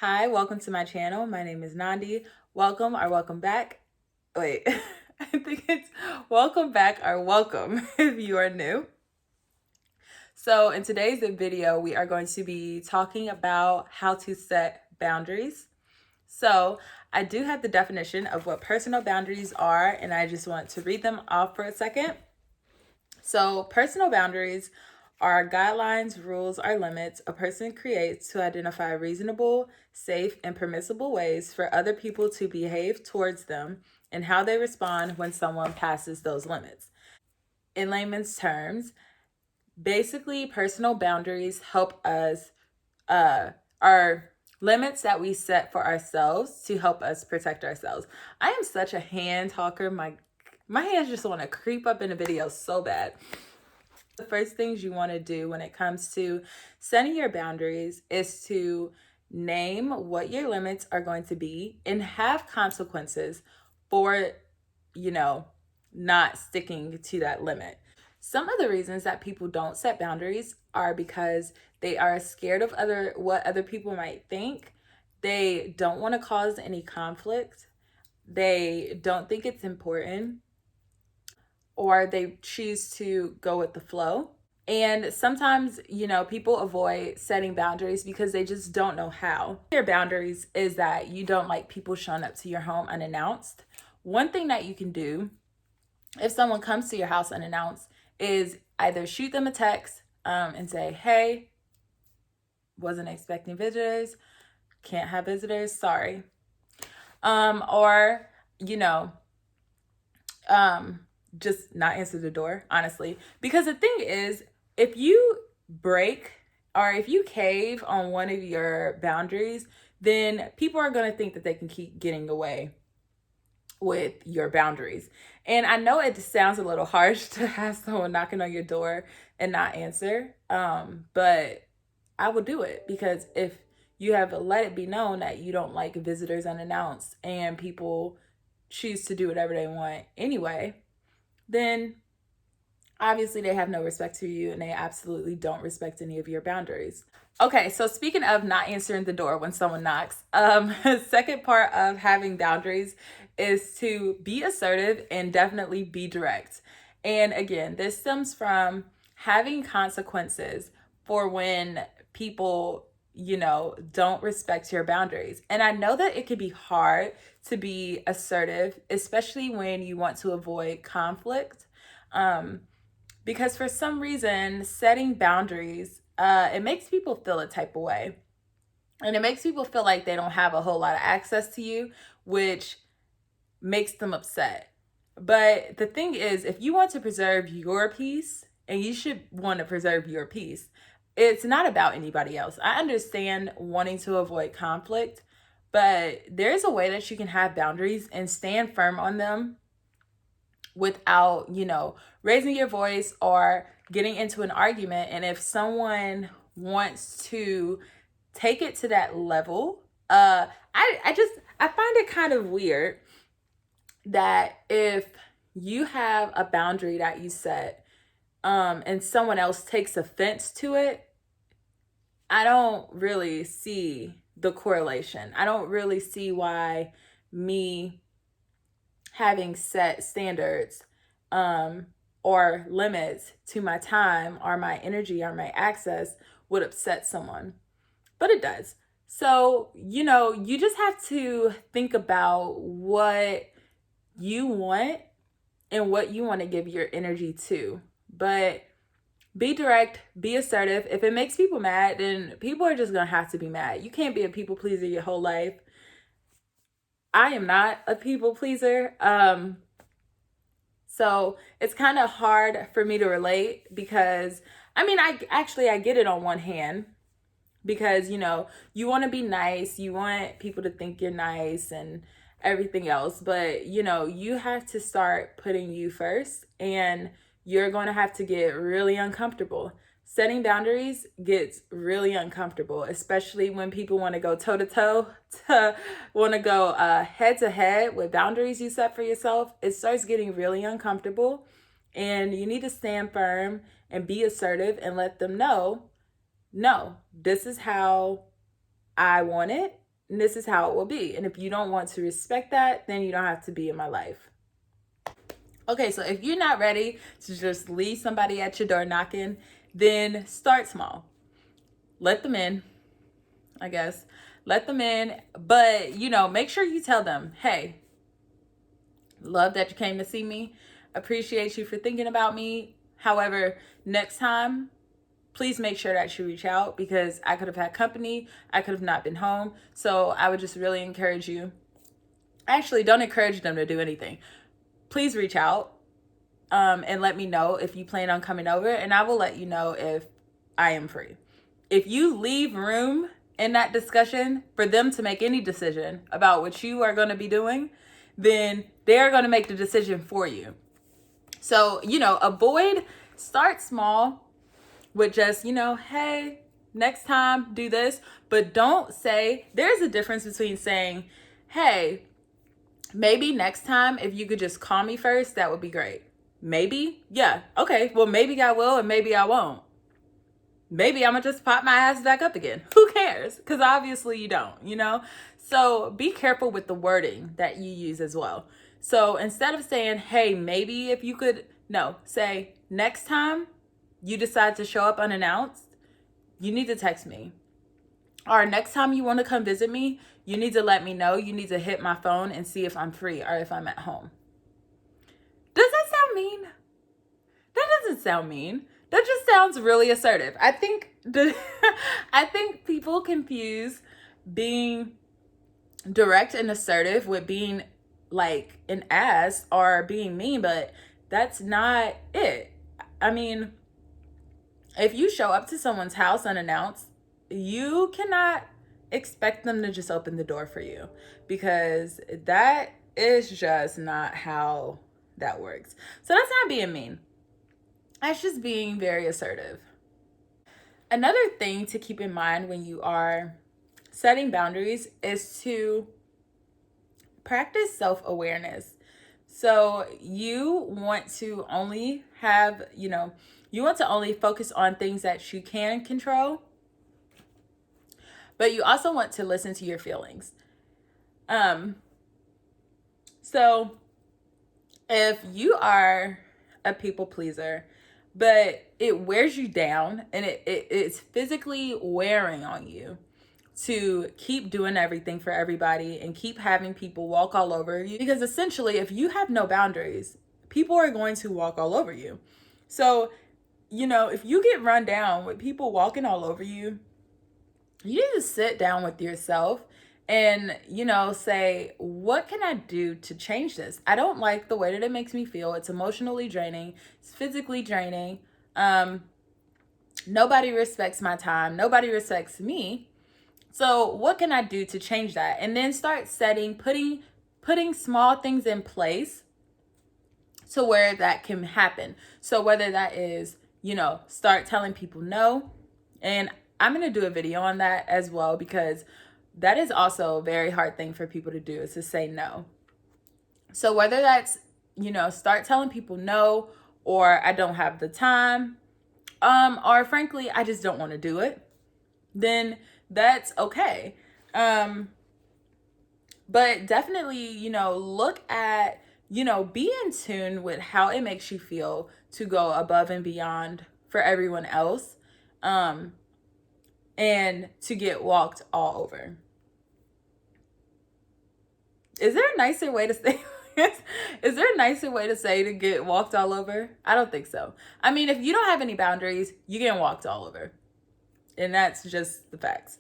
Hi, welcome to my channel. My name is Nandi. Welcome or welcome back. Wait, I think it's welcome back or welcome if you are new. So in today's video, we are going to be talking about how to set boundaries. So I do have the definition of what personal boundaries are, and I just want to read them off for a second. So personal boundaries are guidelines, rules, or limits a person creates to identify reasonable, safe, and permissible ways for other people to behave towards them and how they respond when someone passes those limits. In layman's terms, basically, personal boundaries help us, are limits that we set for ourselves to help us protect ourselves. I am such a hand talker. My hands just want to creep up in the video so bad. The first things you want to do when it comes to setting your boundaries is to name what your limits are going to be and have consequences for, not sticking to that limit. Some of the reasons that people don't set boundaries are because they are scared of what other people might think. They don't want to cause any conflict. They don't think it's important, or they choose to go with the flow. And sometimes, people avoid setting boundaries because they just don't know how. Your boundaries is that you don't like people showing up to your home unannounced. One thing that you can do if someone comes to your house unannounced is either shoot them a text and say, hey, wasn't expecting visitors, can't have visitors, sorry. Or, just not answer the door, honestly. Because the thing is, if you break or if you cave on one of your boundaries, then people are going to think that they can keep getting away with your boundaries. And I know it sounds a little harsh to have someone knocking on your door and not answer, but I will do it because if you have let it be known that you don't like visitors unannounced and people choose to do whatever they want anyway, then obviously they have no respect for you and they absolutely don't respect any of your boundaries. Okay, so speaking of not answering the door when someone knocks, second part of having boundaries is to be assertive and definitely be direct. And again, this stems from having consequences for when people, don't respect your boundaries. And I know that it can be hard to be assertive, especially when you want to avoid conflict. Because for some reason, setting boundaries, it makes people feel a type of way. And it makes people feel like they don't have a whole lot of access to you, which makes them upset. But the thing is, if you want to preserve your peace, and you should want to preserve your peace, it's not about anybody else. I understand wanting to avoid conflict, but there's a way that you can have boundaries and stand firm on them without, raising your voice or getting into an argument. And if someone wants to take it to that level, I find it kind of weird that if you have a boundary that you set, and someone else takes offense to it, I don't really see the correlation. I don't really see why me having set standards or limits to my time or my energy or my access would upset someone. But it does. So, you just have to think about what you want and what you want to give your energy to. But be direct, be assertive. If it makes people mad, then people are just going to have to be mad. You can't be a people pleaser your whole life. I am not a people pleaser. So it's kind of hard for me to relate because I get it on one hand because, you want to be nice. You want people to think you're nice and everything else. But, you have to start putting you first, and you're going to have to get really uncomfortable. Setting boundaries gets really uncomfortable, especially when people want to go toe to toe, want to go head to head with boundaries you set for yourself. It starts getting really uncomfortable, and you need to stand firm and be assertive and let them know, no, this is how I want it. this is how it will be. And if you don't want to respect that, then you don't have to be in my life. Okay, so if you're not ready to just leave somebody at your door knocking, then start small. Let them in, I guess. Let them in, but make sure you tell them, hey, love that you came to see me. Appreciate you for thinking about me. However, next time, please make sure that you reach out, because I could have had company. I could have not been home. So I would just really encourage you. Actually, don't encourage them to do anything. Please reach out and let me know if you plan on coming over, and I will let you know if I am free. If you leave room in that discussion for them to make any decision about what you are going to be doing, then they're going to make the decision for you. So, start small with just, hey, next time do this, but don't say, there's a difference between saying, hey, maybe next time if you could just call me first, that would be great. Maybe, yeah, okay, well, maybe I will and maybe I won't. Maybe I'm gonna just pop my ass back up again. Who cares? Because obviously you don't, So be careful with the wording that you use as well. So instead of saying, hey, maybe if you could, no, say, next time you decide to show up unannounced, you need to text me. Or next time you want to come visit me, you need to let me know. You need to hit my phone and see if I'm free or if I'm at home. Does that sound mean? That doesn't sound mean. That just sounds really assertive. I think people confuse being direct and assertive with being like an ass or being mean, but that's not it. I mean, if you show up to someone's house unannounced, you cannot expect them to just open the door for you, because that is just not how that works. So that's not being mean. That's just being very assertive. Another thing to keep in mind when you are setting boundaries is to practice self-awareness. So you want to only have, you want to only focus on things that you can control, but you also want to listen to your feelings. So if you are a people pleaser, but it wears you down and it's physically wearing on you to keep doing everything for everybody and keep having people walk all over you, because essentially if you have no boundaries, people are going to walk all over you. So, if you get run down with people walking all over you, you need to sit down with yourself and, say, what can I do to change this? I don't like the way that it makes me feel. It's emotionally draining. It's physically draining. Nobody respects my time. Nobody respects me. So what can I do to change that? And then start putting small things in place to where that can happen. So whether that is, start telling people no. And I'm going to do a video on that as well, because that is also a very hard thing for people to do, is to say no. So whether that's, start telling people no, or I don't have the time, or frankly, I just don't want to do it, then that's okay. But definitely, look at, be in tune with how it makes you feel to go above and beyond for everyone else, and to get walked all over. Is there a nicer way to say is there a nicer way to say to get walked all over? I don't think so. I mean, if you don't have any boundaries, you get walked all over. And that's just the facts.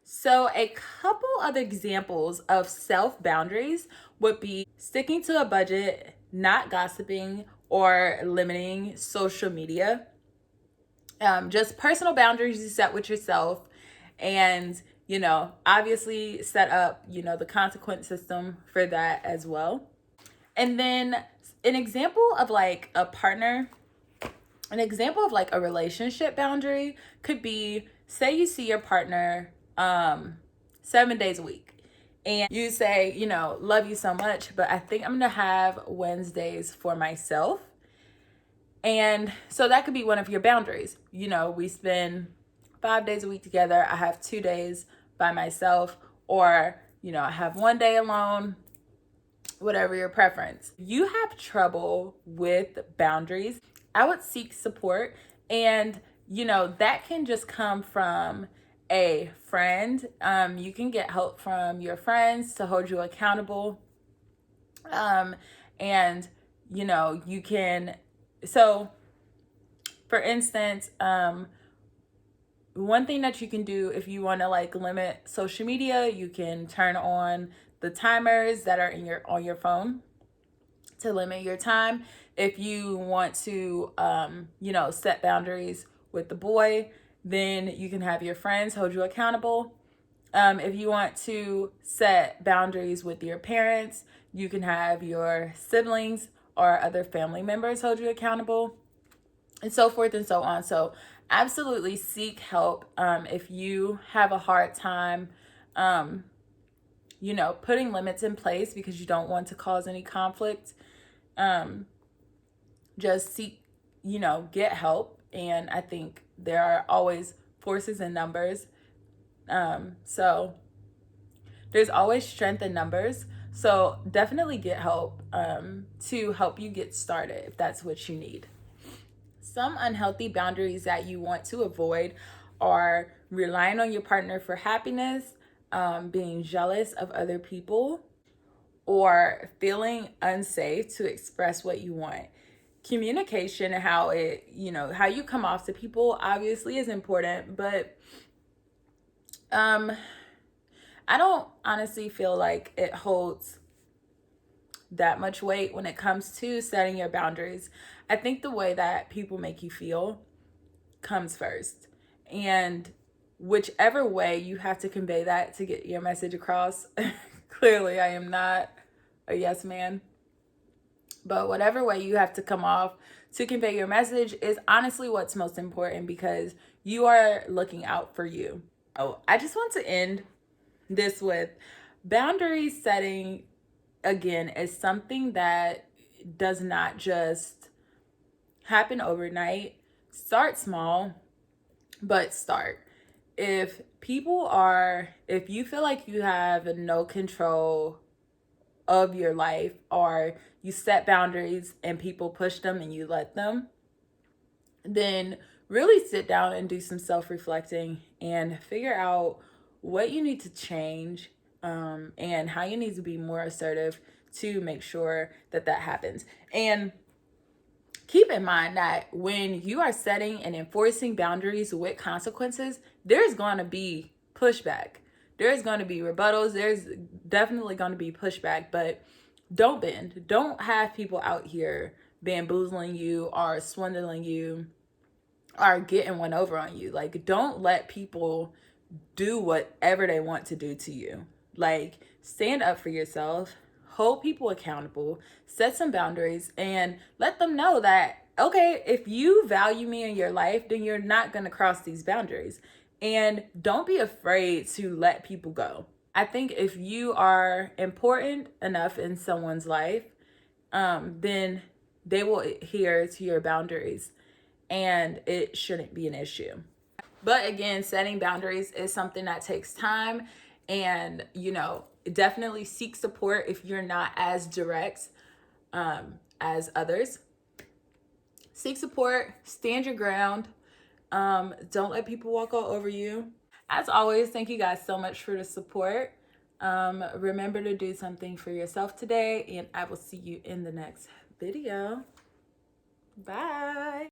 So a couple of examples of self-boundaries would be sticking to a budget, not gossiping or limiting social media. Just personal boundaries you set with yourself, and obviously set up the consequence system for that as well. And then an example of like a relationship boundary could be, say you see your partner 7 days a week, and you say, love you so much, but I think I'm gonna have Wednesdays for myself. And so that could be one of your boundaries. We spend 5 days a week together. I have 2 days by myself, or, have one day alone, whatever your preference. If you have trouble with boundaries, I would seek support. And, that can just come from a friend. You can get help from your friends to hold you accountable. And, you can, so for instance, one thing that you can do if you want to like limit social media, you can turn on the timers that are on your phone to limit your time. If you want to set boundaries with the boy, then you can have your friends hold you accountable. If you want to set boundaries with your parents, you can have your siblings or other family members hold you accountable, and so forth and so on. So absolutely seek help if you have a hard time, putting limits in place because you don't want to cause any conflict. Just seek, get help. And I think there are always forces in numbers. So there's always strength in numbers. So definitely get help to help you get started if that's what you need. Some unhealthy boundaries that you want to avoid are relying on your partner for happiness, being jealous of other people, or feeling unsafe to express what you want. Communication and how you come off to people obviously is important, but I don't honestly feel like it holds that much weight when it comes to setting your boundaries. I think the way that people make you feel comes first. And whichever way you have to convey that to get your message across, clearly I am not a yes man. But whatever way you have to come off to convey your message is honestly what's most important, because you are looking out for you. Oh, I just want to end this with boundary setting, again, is something that does not just happen overnight. Start small, but start. If you feel like you have no control of your life, or you set boundaries and people push them and you let them, then really sit down and do some self-reflecting and figure out what you need to change, and how you need to be more assertive to make sure that happens. And keep in mind that when you are setting and enforcing boundaries with consequences, there's going to be pushback. There's going to be rebuttals. There's definitely going to be pushback, but don't bend. Don't have people out here bamboozling you or swindling you or getting one over on you. Like, don't let people do whatever they want to do to you. Like, stand up for yourself, hold people accountable, set some boundaries, and let them know that, okay, if you value me in your life, then you're not going to cross these boundaries. And don't be afraid to let people go. I think if you are important enough in someone's life, then they will adhere to your boundaries, and it shouldn't be an issue. But again, setting boundaries is something that takes time, and definitely seek support if you're not as direct as others. Seek support, stand your ground. Don't let people walk all over you. As always, thank you guys so much for the support. Remember to do something for yourself today, and I will see you in the next video. Bye.